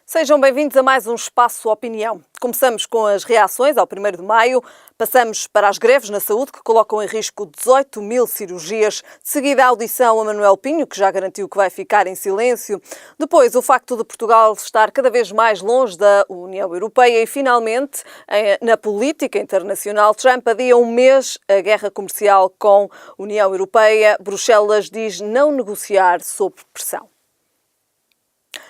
Sejam bem-vindos a mais um Espaço Opinião. Começamos com as reações ao 1º de maio, passamos para as greves na saúde que colocam em risco 18 mil cirurgias, de seguida a audição a Manuel Pinho, que já garantiu que vai ficar em silêncio, depois o facto de Portugal estar cada vez mais longe da União Europeia e, finalmente, na política internacional, Trump adia um mês a guerra comercial com a União Europeia. Bruxelas diz não negociar sob pressão.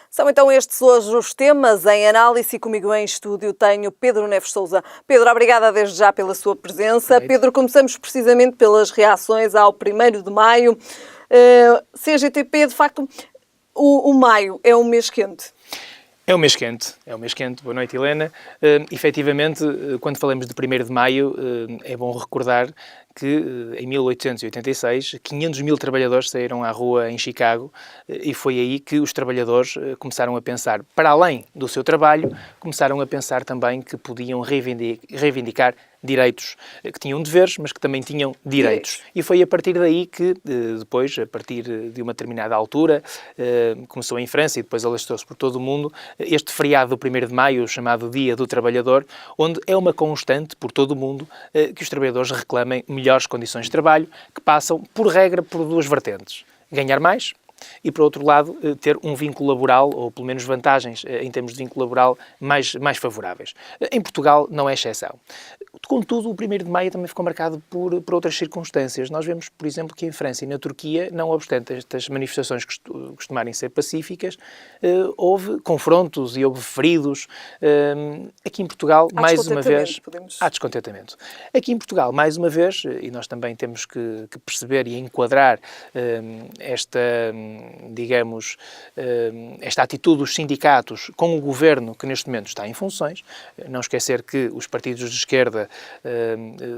São então estes hoje os temas em análise e comigo em estúdio tenho Pedro Neves Sousa. Pedro, obrigada desde já pela sua presença. Pedro, começamos precisamente pelas reações ao 1º de maio. CGTP, de facto, o maio é um mês quente. É um mês quente. Boa noite, Helena. Efetivamente, quando falamos de 1º de maio, é bom recordar que em 1886 500 mil trabalhadores saíram à rua em Chicago e foi aí que os trabalhadores começaram a pensar, para além do seu trabalho, começaram a pensar também que podiam reivindicar direitos, que tinham deveres, mas que também tinham direitos. E foi a partir daí que, depois, a partir de uma determinada altura, começou em França e depois alastrou-se por todo o mundo, este feriado do 1º de maio, chamado Dia do Trabalhador, onde é uma constante por todo o mundo que os trabalhadores reclamem melhores condições de trabalho, que passam, por regra, por duas vertentes. Ganhar mais e, por outro lado, ter um vínculo laboral, ou pelo menos vantagens em termos de vínculo laboral mais favoráveis. Em Portugal não é exceção. Contudo, o 1º de maio também ficou marcado por outras circunstâncias. Nós vemos, por exemplo, que em França e na Turquia, não obstante estas manifestações costumarem ser pacíficas, houve confrontos e houve feridos. Aqui em Portugal, mais uma vez, há descontentamento. Aqui em Portugal, mais uma vez, e nós também temos que perceber e enquadrar esta atitude dos sindicatos com o governo que neste momento está em funções. Não esquecer que os partidos de esquerda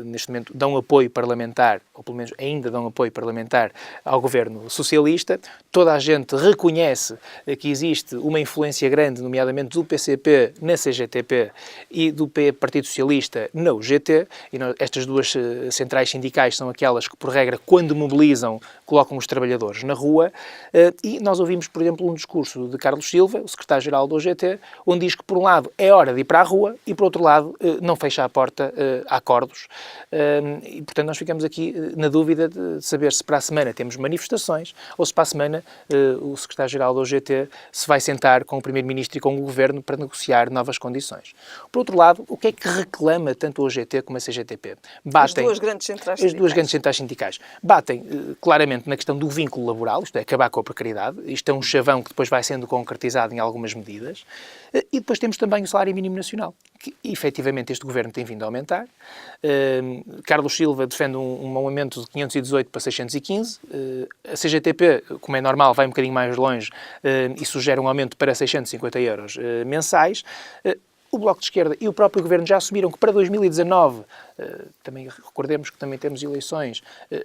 neste momento dão apoio parlamentar, ou pelo menos ainda dão apoio parlamentar ao governo socialista. Toda a gente reconhece que existe uma influência grande, nomeadamente do PCP na CGTP e do Partido Socialista na UGT, e estas duas centrais sindicais são aquelas que, por regra, quando mobilizam, colocam os trabalhadores na rua, e nós ouvimos, por exemplo, um discurso de Carlos Silva, o secretário-geral da UGT, onde diz que, por um lado, é hora de ir para a rua e, por outro lado, não fecha a porta a acordos. E, portanto, nós ficamos aqui na dúvida de saber se para a semana temos manifestações ou se para a semana o secretário-geral da UGT se vai sentar com o Primeiro-Ministro e com o Governo para negociar novas condições. Por outro lado, o que é que reclama tanto a UGT como a CGTP? As duas grandes centrais sindicais. Batem claramente na questão do vínculo laboral, isto é, acabar com a precariedade. Isto é um chavão que depois vai sendo concretizado em algumas medidas. E depois temos também o salário mínimo nacional, que efetivamente este governo tem vindo a aumentar. Carlos Silva defende um aumento de 518 para 615. A CGTP, como é normal, vai um bocadinho mais longe e sugere um aumento para 650 euros mensais. O Bloco de Esquerda e o próprio Governo já assumiram que para 2019, também recordemos que também temos eleições,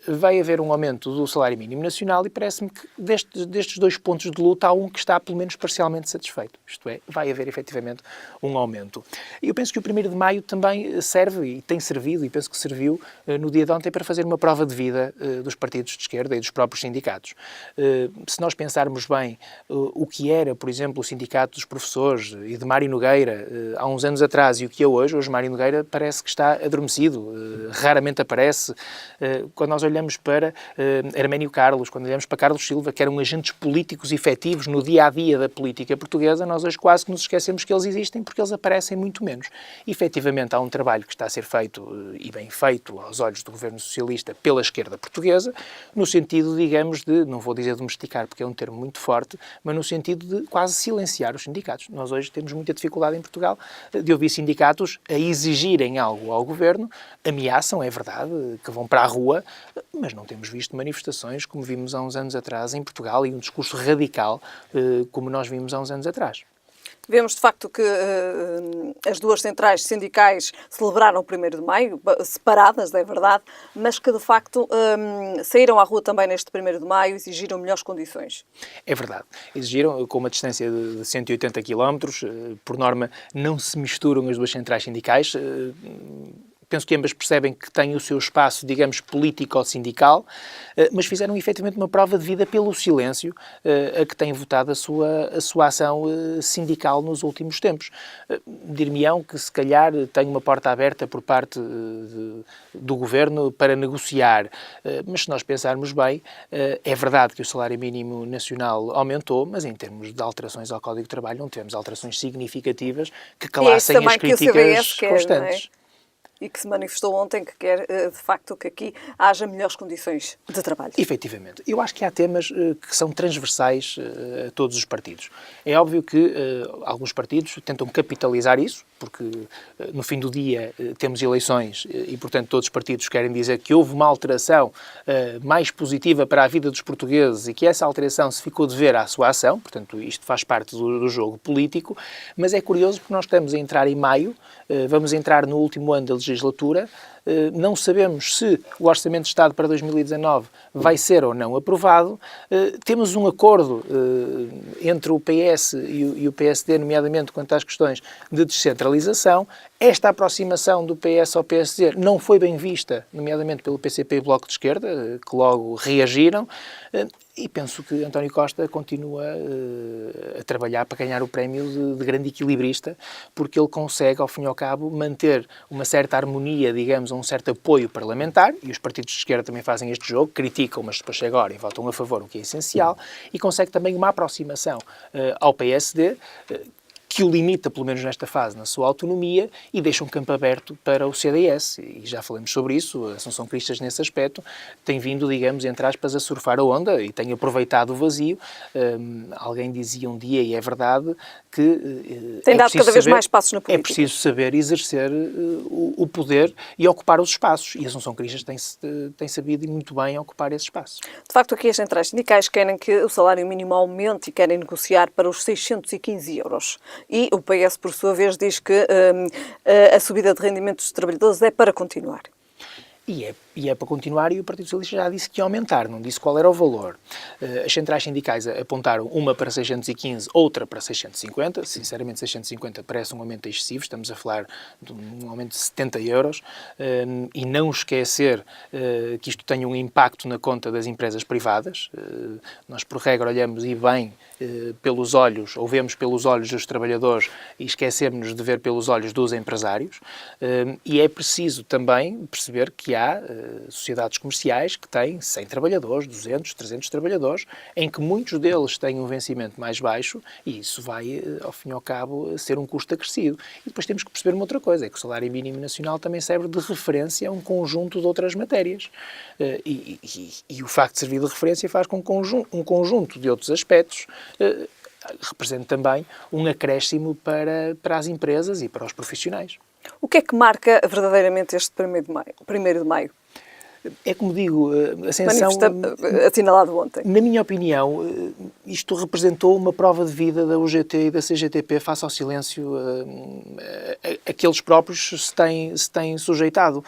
vai haver um aumento do salário mínimo nacional e parece-me que destes dois pontos de luta há um que está pelo menos parcialmente satisfeito. Isto é, vai haver efetivamente um aumento. E eu penso que o 1º de maio também serve e tem servido, e penso que serviu no dia de ontem para fazer uma prova de vida dos partidos de esquerda e dos próprios sindicatos. Se nós pensarmos bem o que era, por exemplo, o sindicato dos professores e de Mário Nogueira há uns anos atrás e o que é hoje Mário Nogueira parece que está adormecido, raramente aparece. Quando nós olhamos para Arménio Carlos, quando olhamos para Carlos Silva, que eram agentes políticos efetivos no dia-a-dia da política portuguesa, nós hoje quase que nos esquecemos que eles existem porque eles aparecem muito menos. E, efetivamente, há um trabalho que está a ser feito, e bem feito, aos olhos do governo socialista, pela esquerda portuguesa, no sentido, digamos, de, não vou dizer domesticar, porque é um termo muito forte, mas no sentido de quase silenciar os sindicatos. Nós hoje temos muita dificuldade em Portugal de ouvir sindicatos a exigirem algo ao governo, ameaçam, é verdade, que vão para a rua, mas não temos visto manifestações como vimos há uns anos atrás em Portugal e um discurso radical como nós vimos há uns anos atrás. Vemos, de facto, que as duas centrais sindicais celebraram o 1º de maio, separadas, é verdade, mas que, de facto, saíram à rua também neste 1º de maio e exigiram melhores condições. É verdade. Exigiram, com uma distância de 180 km, por norma, não se misturam as duas centrais sindicais. penso que ambas percebem que têm o seu espaço, digamos, político-sindical, mas fizeram efetivamente uma prova de vida pelo silêncio a que têm votado a sua ação sindical nos últimos tempos. Dir-me-ão que se calhar tem uma porta aberta por parte do Governo para negociar, mas se nós pensarmos bem, é verdade que o salário mínimo nacional aumentou, mas em termos de alterações ao Código de Trabalho não tivemos alterações significativas que calassem as críticas constantes. E que se manifestou ontem que quer, de facto, que aqui haja melhores condições de trabalho. Efetivamente. Eu acho que há temas que são transversais a todos os partidos. É óbvio que alguns partidos tentam capitalizar isso, porque no fim do dia temos eleições e, portanto, todos os partidos querem dizer que houve uma alteração mais positiva para a vida dos portugueses e que essa alteração se ficou de ver à sua ação, portanto, isto faz parte do jogo político, mas é curioso porque nós estamos a entrar em maio, vamos entrar no último ano da legislatura, não sabemos se o Orçamento de Estado para 2019 vai ser ou não aprovado. Temos um acordo entre o PS e o PSD, nomeadamente quanto às questões de descentralização. Esta aproximação do PS ao PSD não foi bem vista, nomeadamente pelo PCP e Bloco de Esquerda, que logo reagiram. E penso que António Costa continua a trabalhar para ganhar o prémio de grande equilibrista, porque ele consegue, ao fim e ao cabo, manter uma certa harmonia, digamos, um certo apoio parlamentar, e os partidos de esquerda também fazem este jogo, criticam, mas depois chegam agora e votam a favor, o que é essencial, e consegue também uma aproximação ao PSD, que o limita, pelo menos nesta fase, na sua autonomia e deixa um campo aberto para o CDS. E já falamos sobre isso, a Assunção Cristas, nesse aspecto, tem vindo, digamos, entre aspas, a surfar a onda e tem aproveitado o vazio. Alguém dizia um dia, e é verdade, que tem dado cada vez mais passos na política. É preciso saber exercer o poder e ocupar os espaços. E a Assunção Cristas tem sabido muito bem ocupar esses espaços. De facto, aqui as centrais sindicais querem que o salário mínimo aumente e querem negociar para os 615 euros. E o PS, por sua vez, diz que a subida de rendimentos dos trabalhadores é para continuar. E é para continuar, e o Partido Socialista já disse que ia aumentar, não disse qual era o valor. As centrais sindicais apontaram uma para 615, outra para 650. Sinceramente, 650 parece um aumento excessivo, estamos a falar de um aumento de 70 euros. E não esquecer que isto tem um impacto na conta das empresas privadas. Nós, por regra, olhamos e bem pelos olhos, ou vemos pelos olhos dos trabalhadores e esquecemos de ver pelos olhos dos empresários. E é preciso também perceber que há sociedades comerciais que têm 100 trabalhadores, 200, 300 trabalhadores, em que muitos deles têm um vencimento mais baixo e isso vai, ao fim e ao cabo, ser um custo acrescido. E depois temos que perceber uma outra coisa, é que o salário mínimo nacional também serve de referência a um conjunto de outras matérias. E o facto de servir de referência faz com que um conjunto de outros aspectos represente também um acréscimo para as empresas e para os profissionais. O que é que marca verdadeiramente este 1º de maio? É como digo, a ascensão... assinalado ontem. Na minha opinião, isto representou uma prova de vida da UGT e da CGTP face ao silêncio a que eles próprios se têm sujeitado.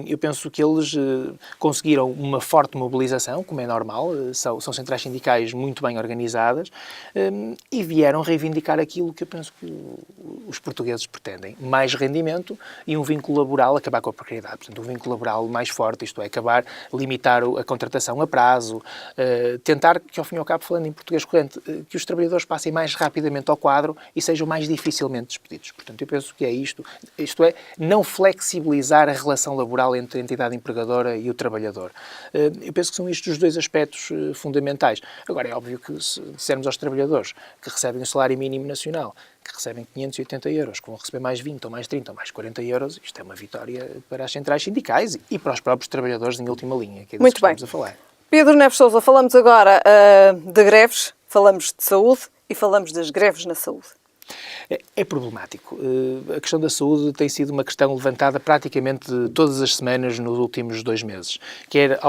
Eu penso que eles conseguiram uma forte mobilização, como é normal, são centrais sindicais muito bem organizadas, e vieram reivindicar aquilo que eu penso que os portugueses pretendem. Mais rendimento e um vínculo laboral, acabar com a precariedade. Portanto, um vínculo laboral mais forte, isto é, limitar a contratação a prazo, tentar que, ao fim e ao cabo, falando em português corrente, que os trabalhadores passem mais rapidamente ao quadro e sejam mais dificilmente despedidos. Portanto, eu penso que é isto é, não flexibilizar a relação laboral entre a entidade empregadora e o trabalhador. Eu penso que são estes os dois aspectos fundamentais. Agora, é óbvio que se dissermos aos trabalhadores que recebem o salário mínimo nacional, que recebem 580 euros, que vão receber mais 20 ou mais 30 ou mais 40 euros, isto é uma vitória para as centrais sindicais e para os próprios trabalhadores em última linha, que é disso que estamos a falar. Pedro Neves Sousa, falamos agora de greves, falamos de saúde e falamos das greves na saúde. É problemático. A questão da saúde tem sido uma questão levantada praticamente todas as semanas nos últimos 2 meses. Quer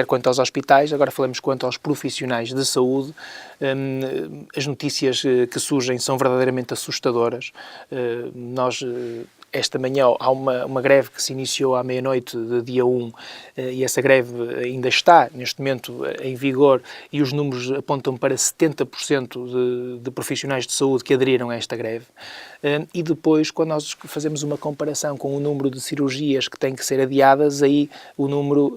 quanto aos hospitais, agora falamos quanto aos profissionais de saúde. As notícias que surgem são verdadeiramente assustadoras. Nós esta manhã há uma greve que se iniciou à meia-noite de dia 1 e essa greve ainda está, neste momento, em vigor e os números apontam para 70% de profissionais de saúde que aderiram a esta greve. E depois, quando nós fazemos uma comparação com o número de cirurgias que têm que ser adiadas, aí o número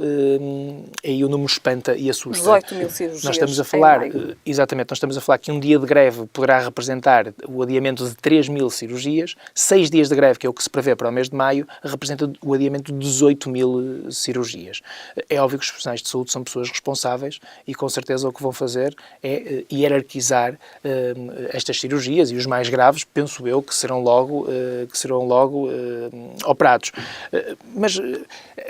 espanta e assusta. 18 mil cirurgias. Nós estamos a falar, exatamente, nós estamos a falar que um dia de greve poderá representar o adiamento de 3 mil cirurgias, 6 dias de greve, que é o que se prevê para o mês de maio, representa o adiamento de 18 mil cirurgias. É óbvio que os profissionais de saúde são pessoas responsáveis e com certeza o que vão fazer é hierarquizar estas cirurgias e os mais graves, penso eu, que serão logo operados. Mas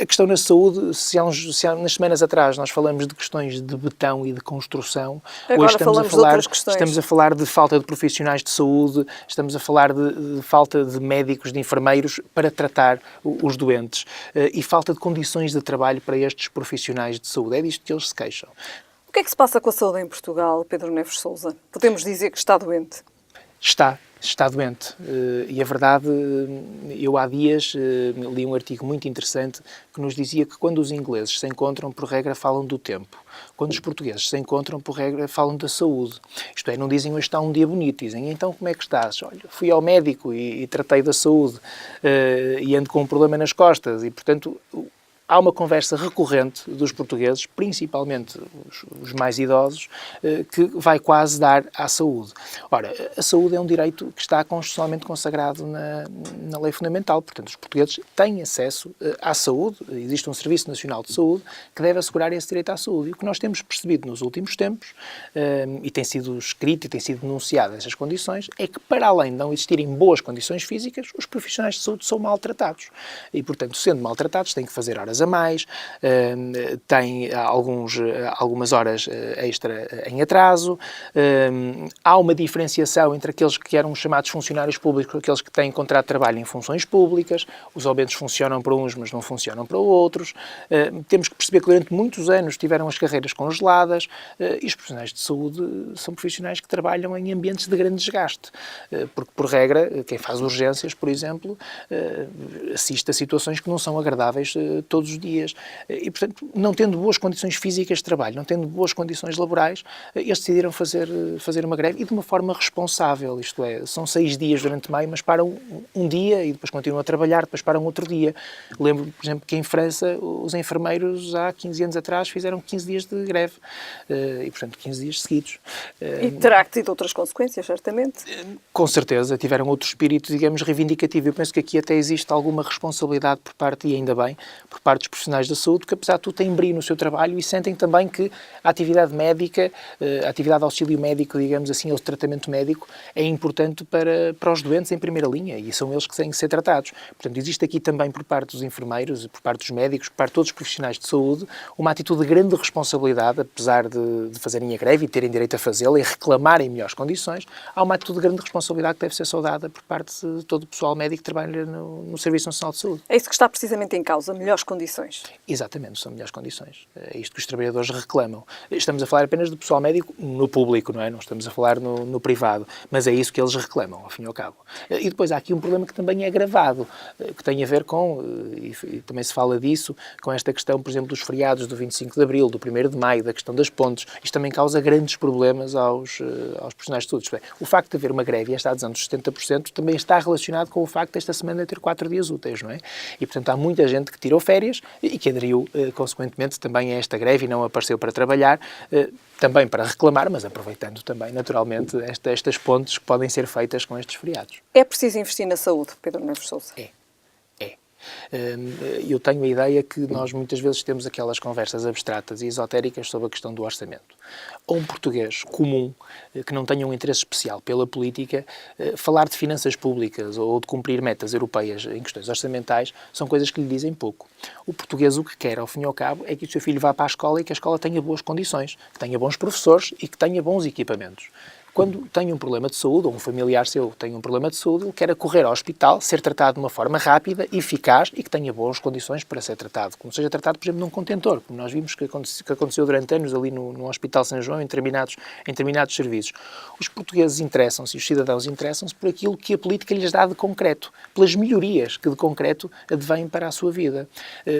a questão na saúde, se nas semanas atrás nós falamos de questões de betão e de construção, agora hoje estamos a falar de falta de profissionais de saúde, estamos a falar de falta de médicos, de enfermeiros para tratar os doentes e falta de condições de trabalho para estes profissionais de saúde. É disto que eles se queixam. O que é que se passa com a saúde em Portugal, Pedro Neves Sousa? Podemos dizer que está doente? Está doente. E a verdade, eu há dias li um artigo muito interessante que nos dizia que quando os ingleses se encontram, por regra, falam do tempo. Quando os portugueses se encontram, por regra, falam da saúde. Isto é, não dizem hoje está um dia bonito, dizem então como é que estás? Olha, fui ao médico e tratei da saúde e ando com um problema nas costas e, portanto, há uma conversa recorrente dos portugueses, principalmente os mais idosos, que vai quase dar à saúde. Ora, a saúde é um direito que está constitucionalmente consagrado na lei fundamental. Portanto, os portugueses têm acesso à saúde. Existe um Serviço Nacional de Saúde que deve assegurar esse direito à saúde. E o que nós temos percebido nos últimos tempos, e tem sido escrito e tem sido denunciado essas condições, é que para além de não existirem boas condições físicas, os profissionais de saúde são maltratados. E, portanto, sendo maltratados, têm que fazer horas a mais, tem algumas horas extra em atraso, há uma diferenciação entre aqueles que eram chamados funcionários públicos e aqueles que têm contrato de trabalho em funções públicas, os aumentos funcionam para uns, mas não funcionam para outros, temos que perceber que durante muitos anos tiveram as carreiras congeladas e os profissionais de saúde são profissionais que trabalham em ambientes de grande desgaste, porque por regra, quem faz urgências, por exemplo, assiste a situações que não são agradáveis todos os dias. E, portanto, não tendo boas condições físicas de trabalho, não tendo boas condições laborais, eles decidiram fazer uma greve e de uma forma responsável, isto é, são 6 dias durante maio, mas param um dia e depois continuam a trabalhar, depois param outro dia. Lembro, por exemplo, que em França os enfermeiros há 15 anos atrás fizeram 15 dias de greve e, portanto, 15 dias seguidos. E terá tido outras consequências, certamente? Com certeza, tiveram outro espírito, digamos, reivindicativo. Eu penso que aqui até existe alguma responsabilidade por parte, e ainda bem, por parte dos profissionais da saúde, que apesar de tudo têm brilho no seu trabalho e sentem também que a atividade médica, a atividade de auxílio médico, digamos assim, ou de tratamento médico, é importante para os doentes em primeira linha e são eles que têm que ser tratados. Portanto, existe aqui também por parte dos enfermeiros, por parte dos médicos, por parte de todos os profissionais de saúde, uma atitude de grande responsabilidade, apesar de fazerem a greve e terem direito a fazê-la e reclamarem melhores condições, há uma atitude de grande responsabilidade que deve ser saudada por parte de todo o pessoal médico que trabalha no Serviço Nacional de Saúde. É isso que está precisamente em causa, melhores condições. Exatamente, são melhores condições. É isto que os trabalhadores reclamam. Estamos a falar apenas do pessoal médico no público, não é? Não estamos a falar no privado, mas é isso que eles reclamam, ao fim e ao cabo. E depois há aqui um problema que também é agravado, que tem a ver com, e também se fala disso, com esta questão, por exemplo, dos feriados do 25 de Abril, do 1º de Maio, da questão das pontes. Isto também causa grandes problemas aos profissionais de saúde. Isto é, o facto de haver uma greve e esta adesão dos 70% também está relacionado com o facto desta semana ter 4 dias úteis, não é? E, portanto, há muita gente que tirou férias e que aderiu, consequentemente, também a esta greve e não apareceu para trabalhar, também para reclamar, mas aproveitando também, naturalmente, estas pontes que podem ser feitas com estes feriados. É preciso investir na saúde, Pedro Neves Sousa? É. Eu tenho a ideia que nós muitas vezes temos aquelas conversas abstratas e esotéricas sobre a questão do orçamento. A um português comum, que não tenha um interesse especial pela política, falar de finanças públicas ou de cumprir metas europeias em questões orçamentais são coisas que lhe dizem pouco. O português o que quer, ao fim e ao cabo, é que o seu filho vá para a escola e que a escola tenha boas condições, que tenha bons professores e que tenha bons equipamentos. quando tem um problema de saúde, ou um familiar seu tem um problema de saúde, ele quer correr ao hospital, ser tratado de uma forma rápida, eficaz e que tenha boas condições para ser tratado. Como seja tratado, por exemplo, num contentor, como nós vimos que aconteceu durante anos ali no Hospital São João, em determinados serviços. Os portugueses interessam-se, os cidadãos interessam-se por aquilo que a política lhes dá de concreto, pelas melhorias que de concreto advêm para a sua vida.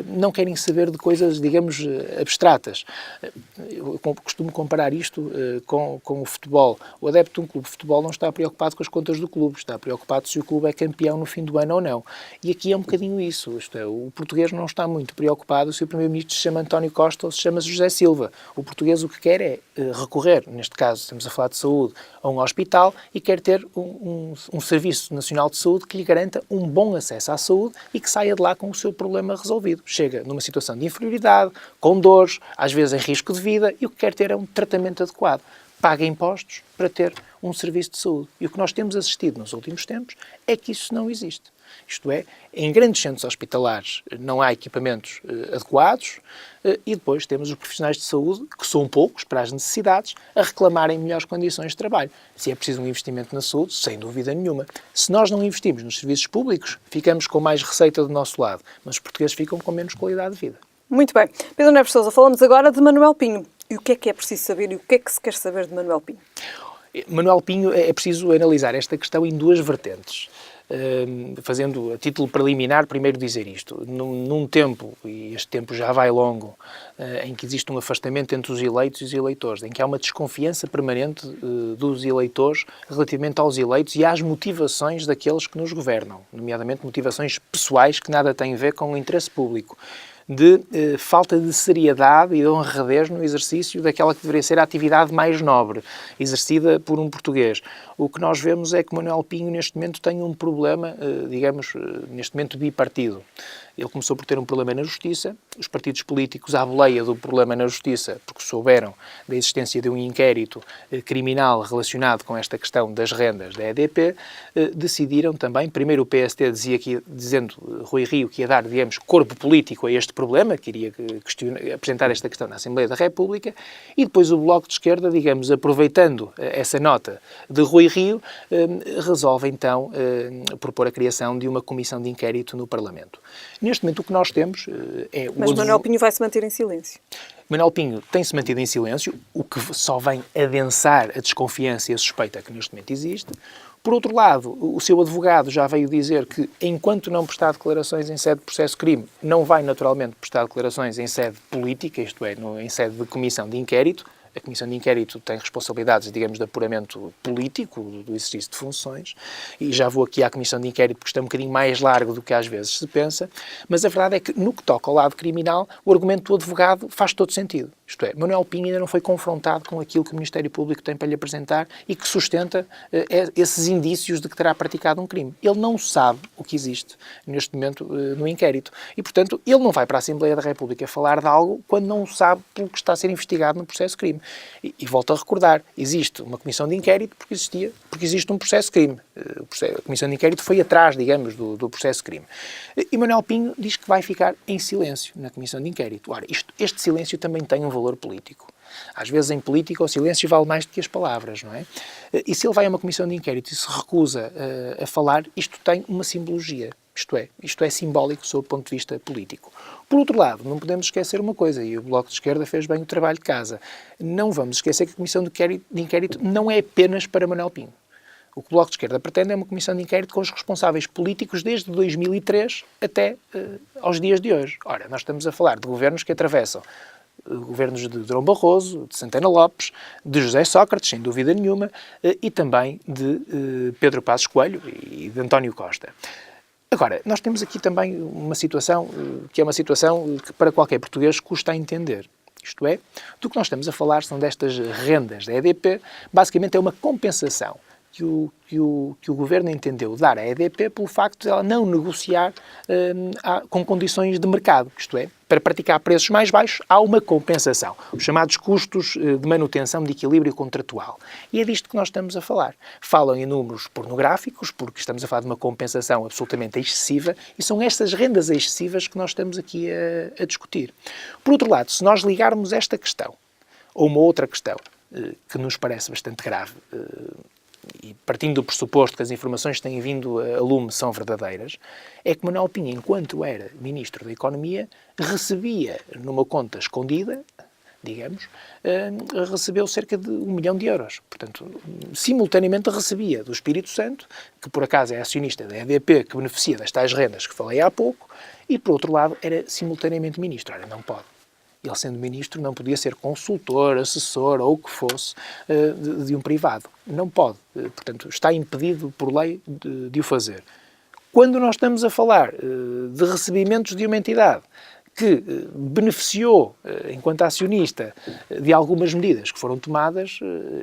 Não querem saber de coisas, digamos, abstratas. Eu costumo comparar isto com o futebol. O adepto de um clube de futebol não está preocupado com as contas do clube, está preocupado se o clube é campeão no fim do ano ou não. E aqui é um bocadinho isso. Isto é, o português não está muito preocupado se o primeiro-ministro se chama António Costa ou se chama José Silva. O português o que quer é recorrer, neste caso estamos a falar de saúde, a um hospital e quer ter um Serviço Nacional de Saúde que lhe garanta um bom acesso à saúde e que saia de lá com o seu problema resolvido. Chega numa situação de inferioridade, com dores, às vezes em risco de vida, e o que quer ter é um tratamento adequado. Paga impostos para ter um serviço de saúde. E o que nós temos assistido nos últimos tempos é que isso não existe. Isto é, em grandes centros hospitalares não há equipamentos adequados e depois temos os profissionais de saúde, que são poucos para as necessidades, a reclamarem melhores condições de trabalho. Se é preciso um investimento na saúde, sem dúvida nenhuma. Se nós não investimos nos serviços públicos, ficamos com mais receita do nosso lado, mas os portugueses ficam com menos qualidade de vida. Muito bem. Pedro Neves Sousa, falamos agora de Manuel Pinho. E o que é preciso saber e o que é que se quer saber de Manuel Pinho? Manuel Pinho, é preciso analisar esta questão em duas vertentes. Fazendo a título preliminar, primeiro dizer isto. Num tempo, e este tempo já vai longo, em que existe um afastamento entre os eleitos e os eleitores, em que há uma desconfiança permanente dos eleitores relativamente aos eleitos e às motivações daqueles que nos governam, nomeadamente motivações pessoais que nada têm a ver com o interesse público, de falta de seriedade e de honradez no exercício daquela que deveria ser a atividade mais nobre, exercida por um português. O que nós vemos é que Manuel Pinho, neste momento, tem um problema, digamos, neste momento bipartido. Ele começou por ter um problema na Justiça, os partidos políticos, à boleia do problema na Justiça, porque souberam da existência de um inquérito criminal relacionado com esta questão das rendas da EDP, decidiram também, primeiro o PST dizendo, Rui Rio, que ia dar, digamos, corpo político a este problema, que iria apresentar esta questão na Assembleia da República, e depois o Bloco de Esquerda, digamos, aproveitando essa nota de Rui Rio, resolve então propor a criação de uma comissão de inquérito no Parlamento. Neste momento o que nós temos é... Mas Manuel Pinho vai se manter em silêncio. Manuel Pinho tem-se mantido em silêncio, o que só vem adensar a desconfiança e a suspeita que neste momento existe. Por outro lado, o seu advogado já veio dizer que, enquanto não prestar declarações em sede de processo-crime, não vai naturalmente prestar declarações em sede política, isto é, em sede de comissão de inquérito. A Comissão de Inquérito tem responsabilidades, digamos, de apuramento político do exercício de funções, e já vou aqui à Comissão de Inquérito porque está um bocadinho mais largo do que às vezes se pensa, mas a verdade é que, no que toca ao lado criminal, o argumento do advogado faz todo sentido. Isto é, Manuel Pinho ainda não foi confrontado com aquilo que o Ministério Público tem para lhe apresentar e que sustenta esses indícios de que terá praticado um crime. Ele não sabe o que existe neste momento no inquérito e, portanto, ele não vai para a Assembleia da República falar de algo quando não sabe pelo que está a ser investigado no processo-crime. E volto a recordar, existe uma comissão de inquérito porque existe um processo-crime. A comissão de inquérito foi atrás, digamos, do processo-crime. E Manuel Pinho diz que vai ficar em silêncio na comissão de inquérito. Ora, este silêncio também tem um valor político. Às vezes, em política, o silêncio vale mais do que as palavras, não é? E se ele vai a uma comissão de inquérito e se recusa a falar, isto tem uma simbologia. Isto é simbólico sob o ponto de vista político. Por outro lado, não podemos esquecer uma coisa, e o Bloco de Esquerda fez bem o trabalho de casa. Não vamos esquecer que a comissão de inquérito não é apenas para Manuel Pinho. O que o Bloco de Esquerda pretende é uma comissão de inquérito com os responsáveis políticos desde 2003 até aos dias de hoje. Ora, nós estamos a falar de governos que atravessam governos de Durão Barroso, de Santana Lopes, de José Sócrates, sem dúvida nenhuma, e também de Pedro Passos Coelho e de António Costa. Agora, nós temos aqui também uma situação que é uma situação que para qualquer português custa a entender. Isto é, do que nós estamos a falar são destas rendas da EDP, basicamente é uma compensação que o Governo entendeu dar à EDP pelo facto de ela não negociar com condições de mercado. Isto é, para praticar preços mais baixos, há uma compensação. Os chamados custos de manutenção de equilíbrio contratual. E é disto que nós estamos a falar. Falam em números pornográficos, porque estamos a falar de uma compensação absolutamente excessiva, e são estas rendas excessivas que nós estamos aqui a discutir. Por outro lado, se nós ligarmos esta questão a uma outra questão, que nos parece bastante grave, e partindo do pressuposto que as informações que têm vindo a lume são verdadeiras, é que Manuel Pinho, enquanto era Ministro da Economia, recebia numa conta escondida, digamos, recebeu cerca de 1 milhão de euros. Portanto, simultaneamente recebia do Espírito Santo, que por acaso é acionista da EDP, que beneficia das tais rendas que falei há pouco, e por outro lado era simultaneamente Ministro. Ora, não pode. Ele, sendo Ministro, não podia ser consultor, assessor ou o que fosse de um privado. Não pode. Portanto, está impedido por lei de o fazer. Quando nós estamos a falar de recebimentos de uma entidade que beneficiou, enquanto acionista, de algumas medidas que foram tomadas,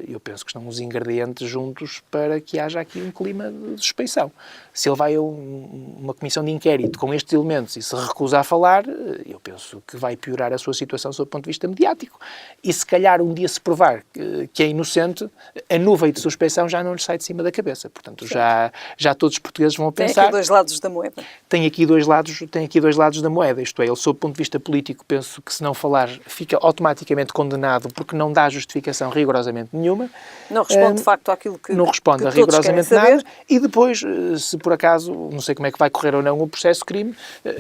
eu penso que estão os ingredientes juntos para que haja aqui um clima de suspeição. Se ele vai a uma comissão de inquérito com estes elementos e se recusa a falar, eu penso que vai piorar a sua situação sob o ponto de vista mediático. E se calhar um dia se provar que é inocente, a nuvem de suspeição já não lhe sai de cima da cabeça. Portanto, já todos os portugueses vão pensar... Tem aqui dois lados da moeda. Tem aqui dois lados da moeda. Isto é, ele, sob o ponto de vista político, penso que se não falar, fica automaticamente condenado porque não dá justificação rigorosamente nenhuma. Não responde, de facto, àquilo que não responde que a rigorosamente nada. E depois, se por acaso, não sei como é que vai correr ou não o processo-crime,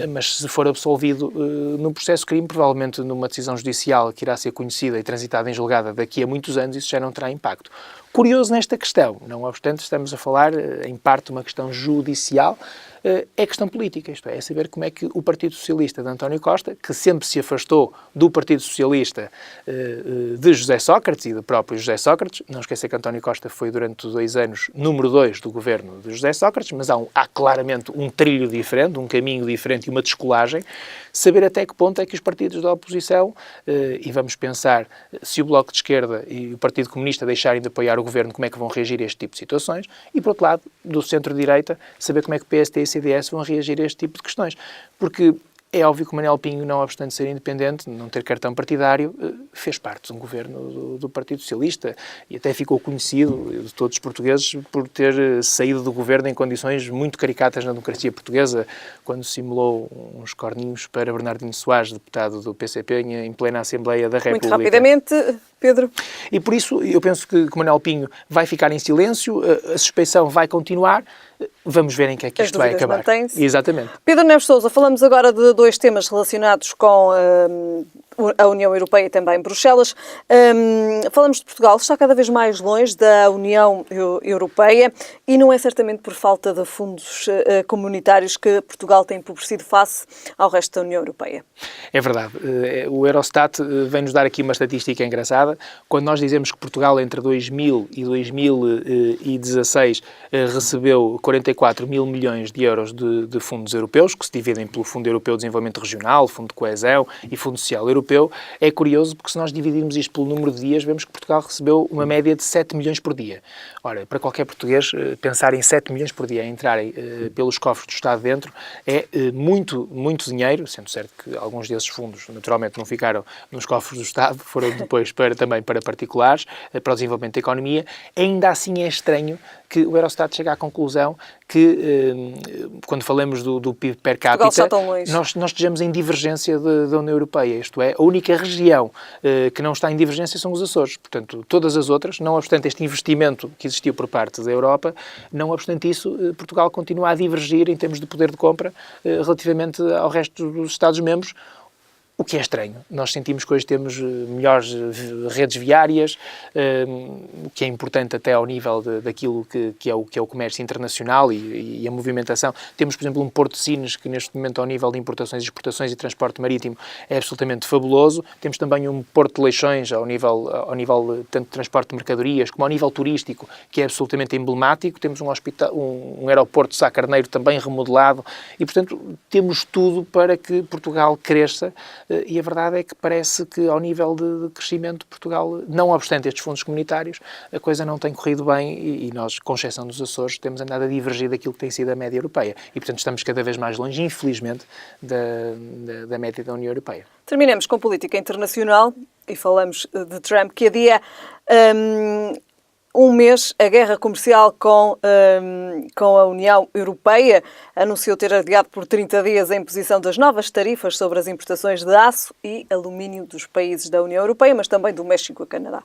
mas se for absolvido no processo-crime, provavelmente numa decisão judicial que irá ser conhecida e transitada em julgada daqui a muitos anos, isso já não terá impacto. Curioso nesta questão, não obstante, estamos a falar, em parte, uma questão judicial, é questão política, isto é saber como é que o Partido Socialista de António Costa, que sempre se afastou do Partido Socialista de José Sócrates e do próprio José Sócrates, não esquecer que António Costa foi durante 2 anos número 2 do governo de José Sócrates, mas há claramente um trilho diferente, um caminho diferente e uma descolagem, saber até que ponto é que os partidos da oposição, e vamos pensar se o Bloco de Esquerda e o Partido Comunista deixarem de apoiar o governo, como é que vão reagir a este tipo de situações, e por outro lado, do centro-direita, saber como é que o PSD e CDS vão reagir a este tipo de questões. Porque é óbvio que o Manuel Pinho, não obstante ser independente, não ter cartão partidário, fez parte de um governo do Partido Socialista e até ficou conhecido de todos os portugueses por ter saído do governo em condições muito caricatas na democracia portuguesa, quando simulou uns corninhos para Bernardino Soares, deputado do PCP, em plena Assembleia da República. Muito rapidamente, Pedro. E por isso eu penso que o Manuel Pinho vai ficar em silêncio, a suspeição vai continuar, vamos ver em que é que isto vai acabar. Mantém-se. Exatamente. Pedro Neves Sousa, falamos agora de 2 temas relacionados com a União Europeia e também Bruxelas. Falamos de Portugal, está cada vez mais longe da União Europeia e não é certamente por falta de fundos comunitários que Portugal tem empobrecido face ao resto da União Europeia. É verdade. O Eurostat vem-nos dar aqui uma estatística engraçada. Quando nós dizemos que Portugal entre 2000 e 2016 recebeu 44 mil milhões de euros de fundos europeus, que se dividem pelo Fundo Europeu de Desenvolvimento Regional, Fundo de Coesão e Fundo Social Europeu, é curioso porque se nós dividirmos isto pelo número de dias, vemos que Portugal recebeu uma média de 7 milhões por dia. Ora, para qualquer português, pensar em 7 milhões por dia a entrarem pelos cofres do Estado dentro é muito, muito dinheiro, sendo certo que alguns desses fundos, naturalmente, não ficaram nos cofres do Estado, foram depois também para particulares, para o desenvolvimento da economia. Ainda assim é estranho que o Eurostat chegue à conclusão que, quando falamos do PIB per capita, nós estejamos em divergência da União Europeia. Isto é, a única região que não está em divergência são os Açores. Portanto, todas as outras, não obstante este investimento que existiu por parte da Europa, não obstante isso, Portugal continua a divergir em termos de poder de compra relativamente ao resto dos Estados-membros, o que é estranho. Nós sentimos que hoje temos melhores redes viárias, o que é importante até ao nível daquilo que é o comércio internacional e a movimentação. Temos, por exemplo, um Porto de Sines que neste momento ao nível de importações, exportações e transporte marítimo é absolutamente fabuloso. Temos também um Porto de Leixões ao nível tanto de transporte de mercadorias como ao nível turístico, que é absolutamente emblemático. Temos um aeroporto de Sá Carneiro também remodelado e, portanto, temos tudo para que Portugal cresça. E a verdade é que parece que ao nível de crescimento Portugal, não obstante estes fundos comunitários, a coisa não tem corrido bem e nós, com exceção dos Açores, temos andado a divergir daquilo que tem sido a média europeia. E, portanto, estamos cada vez mais longe, infelizmente, da média da União Europeia. Terminamos com política internacional e falamos de Trump, que adia um mês a guerra comercial com a União Europeia. Anunciou ter adiado por 30 dias a imposição das novas tarifas sobre as importações de aço e alumínio dos países da União Europeia, mas também do México e Canadá.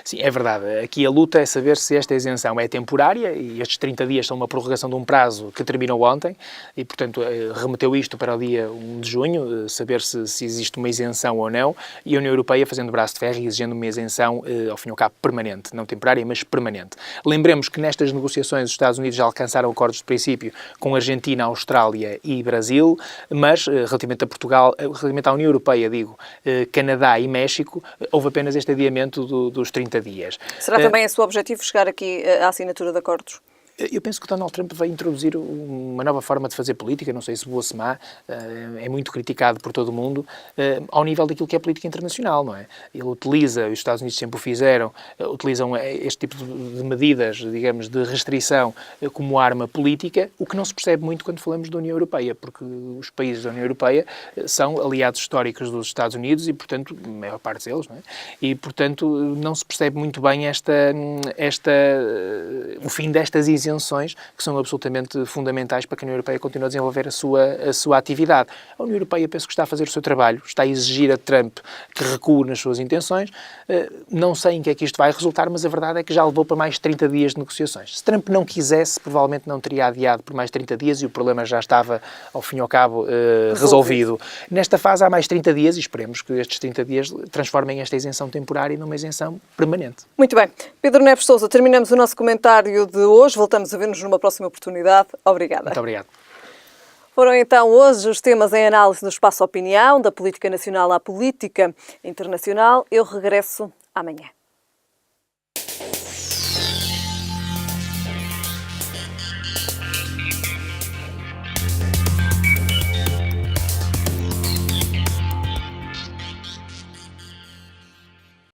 Sim, é verdade. Aqui a luta é saber se esta isenção é temporária, e estes 30 dias são uma prorrogação de um prazo que terminou ontem e, portanto, remeteu isto para o dia 1 de junho, saber se existe uma isenção ou não, e a União Europeia fazendo braço de ferro e exigindo uma isenção, ao fim e ao cabo, permanente, não temporária, mas permanente. Lembremos que nestas negociações os Estados Unidos já alcançaram acordos de princípio com Argentina, Austrália e Brasil, mas relativamente a Portugal, relativamente à União Europeia, Canadá e México, houve apenas este adiamento dos 30 dias. Será também esse o objetivo, chegar aqui à assinatura de acordos? Eu penso que Donald Trump vai introduzir uma nova forma de fazer política, não sei se boa ou se má, é muito criticado por todo o mundo, ao nível daquilo que é política internacional, não é? Ele utiliza, os Estados Unidos sempre o fizeram, utilizam este tipo de medidas, digamos, de restrição como arma política, o que não se percebe muito quando falamos da União Europeia, porque os países da União Europeia são aliados históricos dos Estados Unidos e, portanto, a maior parte deles, não é? E, portanto, não se percebe muito bem o fim destas isenções que são absolutamente fundamentais para que a União Europeia continue a desenvolver a sua atividade. A União Europeia penso que está a fazer o seu trabalho, está a exigir a Trump que recue nas suas intenções. Não sei em que é que isto vai resultar, mas a verdade é que já levou para mais 30 dias de negociações. Se Trump não quisesse, provavelmente não teria adiado por mais 30 dias e o problema já estava, ao fim e ao cabo, resolvido. Nesta fase há mais 30 dias e esperemos que estes 30 dias transformem esta isenção temporária numa isenção permanente. Muito bem. Pedro Neves Sousa, terminamos o nosso comentário de hoje. Voltamos a ver-nos numa próxima oportunidade. Obrigada. Muito obrigado. Foram então hoje os temas em análise do Espaço Opinião, da política nacional à política internacional. Eu regresso amanhã.